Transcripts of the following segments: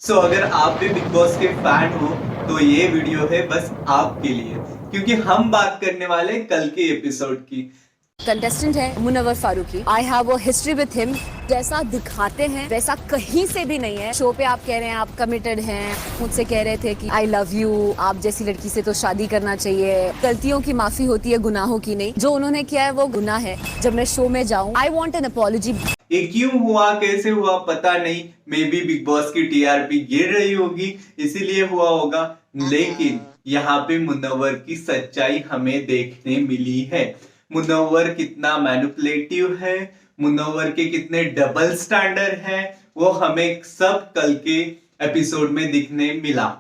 अगर आप भी बिग बॉस के फैन हो तो ये वीडियो है बस आपके लिए, क्योंकि हम बात करने वाले हैं कल के एपिसोड की। कंटेस्टेंट है Munawar Faruqui. I have a history with him. जैसा दिखाते हैं वैसा कहीं से भी नहीं है। शो पे आप कह रहे हैं आप कमिटेड हैं, मुझसे कह रहे थे कि आई लव यू, आप जैसी लड़की से तो शादी करना चाहिए। गलतियों की माफी होती है, गुनाहों की नहीं। जो उन्होंने किया है वो गुनाह है। जब मैं शो में जाऊं आई वॉन्ट एन अपॉलॉजी। ये क्यों हुआ, कैसे हुआ पता नहीं। मे बी बिग बॉस की टीआरपी गिर रही होगी इसीलिए हुआ होगा, लेकिन यहाँ पे मुनव्वर की सच्चाई हमें देखने मिली है। मुनव्वर कितना मैनिपुलेटिव है, मुनव्वर के कितने डबल स्टैंडर्ड है, वो हमें सब कल के एपिसोड में दिखने मिला।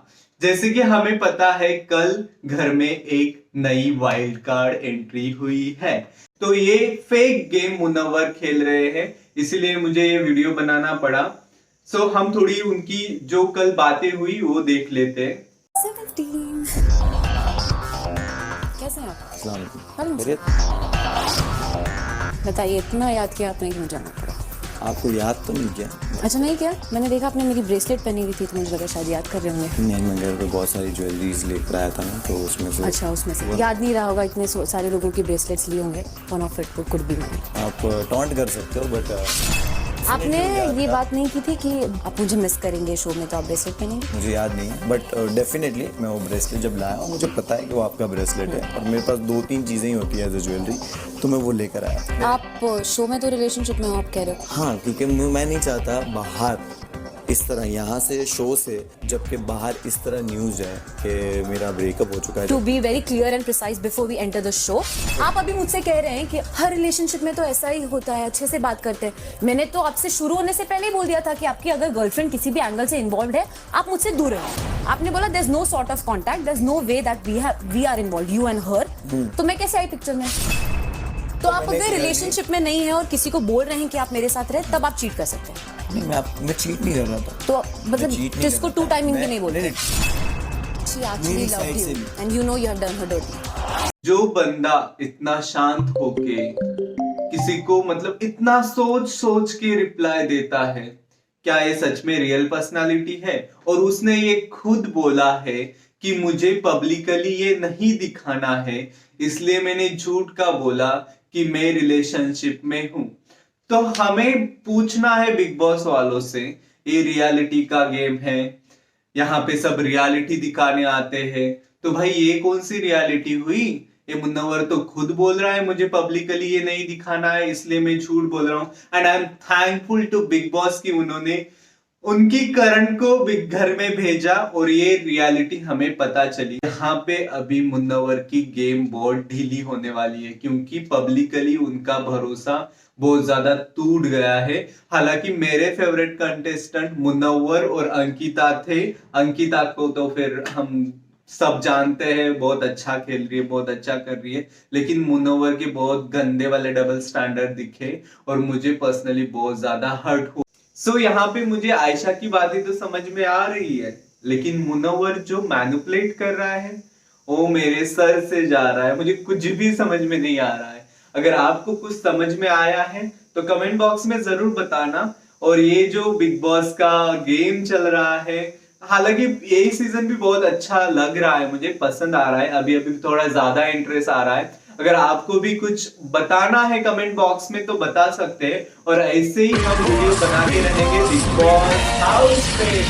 जैसे कि हमें पता है कल घर में एक नई वाइल्ड कार्ड एंट्री हुई है, तो ये फेक गेम मुनव्वर खेल रहे हैं, इसीलिए मुझे ये वीडियो बनाना पड़ा। हम थोड़ी उनकी जो कल बातें हुई वो देख लेते हैं। 17 कैसे हैं आप? बताइए, इतना याद किया आपने कि मुझे जाना पड़ा। आपको याद तो नहीं किया? अच्छा नहीं किया? मैंने देखा आपने मेरी ब्रेसलेट पहनी हुई थी तो मुझे लगा शायद याद कर रहे होंगे। नहीं, मैं घर पे बहुत सारी ज्वेलरीज लेकर आया था ना, तो उसमें से अच्छा, उसमें से याद नहीं रहा होगा। इतने सारे लोगों की ब्रेसलेट्स लिए होंगे। One of it could be money. आप टॉन्ट कर सकते हो, बट आपने ये बात नहीं की थी कि आप मुझे मिस करेंगे शो में तो आप ब्रेसलेट पहनेंगे? मुझे याद नहीं है, बट डेफिनेटली मैं वो ब्रेसलेट जब लाया मुझे पता है कि वो आपका ब्रेसलेट है, और मेरे पास 2-3 चीज़ें ही होती है एज ए ज्वेलरी, तो मैं वो लेकर आया। आप शो में तो रिलेशनशिप में हो आप कह रहे हो? हाँ, क्योंकि मैं नहीं चाहता बाहर इस तरह, यहाँ से शो से, जबकि बाहर इस तरह न्यूज़ है कि मेरा ब्रेकअप हो चुका है। To be very clear and precise before we enter the show, आप अभी मुझसे कह रहे हैं कि हर रिलेशनशिप में तो ऐसा ही होता है, अच्छे से बात करते हैं। मैंने तो आपसे शुरू होने से पहले ही बोल दिया था कि आपकी अगर गर्लफ्रेंड किसी भी एंगल से इन्वॉल्व है आप मुझसे दूर रहो। आपने बोला there is no sort of contact, there is no way that we are involve, you and her. तो मैं कैसे आई पिक्चर में? तो आप अगर रिलेशनशिप में नहीं है और किसी को बोल रहे हैं कि आप मेरे साथ रहे, तब आप चीट कर सकते हैं। नहीं, मैं चीट नहीं कर रहा था। तो मतलब जिसको 2 टाइमिंग भी नहीं बोलते। She actually मेरी loved साइड से you भी। and you know you have done her dirty. जो बंदा इतना शांत होके किसी को मतलब इतना सोच सोच के रिप्लाई देता है, क्या ये सच में रियल पर्सनालिटी है? और उसने ये खुद बोला है कि मुझे पब्लिकली ये नहीं दिखाना है, इसलिए मैंने झूठ का बोला कि मैं रिलेशनशिप में हूं। तो हमें पूछना है बिग बॉस वालों से, ये रियलिटी का गेम है, यहाँ पे सब रियलिटी दिखाने आते हैं, तो भाई ये कौन सी रियलिटी हुई? ये मुनव्वर तो खुद बोल रहा है मुझे पब्लिकली ये नहीं दिखाना है, इसलिए मैं झूठ बोल रहा हूं। And I am thankful to Bigg Boss कि उन्होंने उनकी करण को बिग घर में भेजा और ये रियलिटी हमें पता चली। यहाँ पे अभी मुनव्वर की गेम बहुत ढीली होने वाली है, क्योंकि पब्लिकली उनका भरोसा बहुत ज्यादा टूट गया है। हालांकि मेरे फेवरेट कंटेस्टेंट मुनव्वर और अंकिता थे। अंकिता को तो फिर हम सब जानते हैं, बहुत अच्छा खेल रही है, बहुत अच्छा कर रही है, लेकिन मुनव्वर के बहुत गंदे वाले डबल स्टैंडर्ड दिखे और मुझे पर्सनली बहुत ज्यादा हर्ट हुआ। यहाँ पे मुझे आयशा की बातें तो समझ में आ रही है, लेकिन मुनव्वर जो मैनिपुलेट कर रहा है वो मेरे सर से जा रहा है, मुझे कुछ भी समझ में नहीं आ रहा है। अगर आपको कुछ समझ में आया है तो कमेंट बॉक्स में जरूर बताना। और ये जो बिग बॉस का गेम चल रहा है, हालांकि यही सीजन भी बहुत अच्छा लग रहा है, मुझे पसंद आ रहा है, अभी अभी थोड़ा ज्यादा इंटरेस्ट आ रहा है। अगर आपको भी कुछ बताना है कमेंट बॉक्स में तो बता सकते हैं, और ऐसे ही हम वीडियो बनाते रहेंगे बिग बॉस हाउस पे।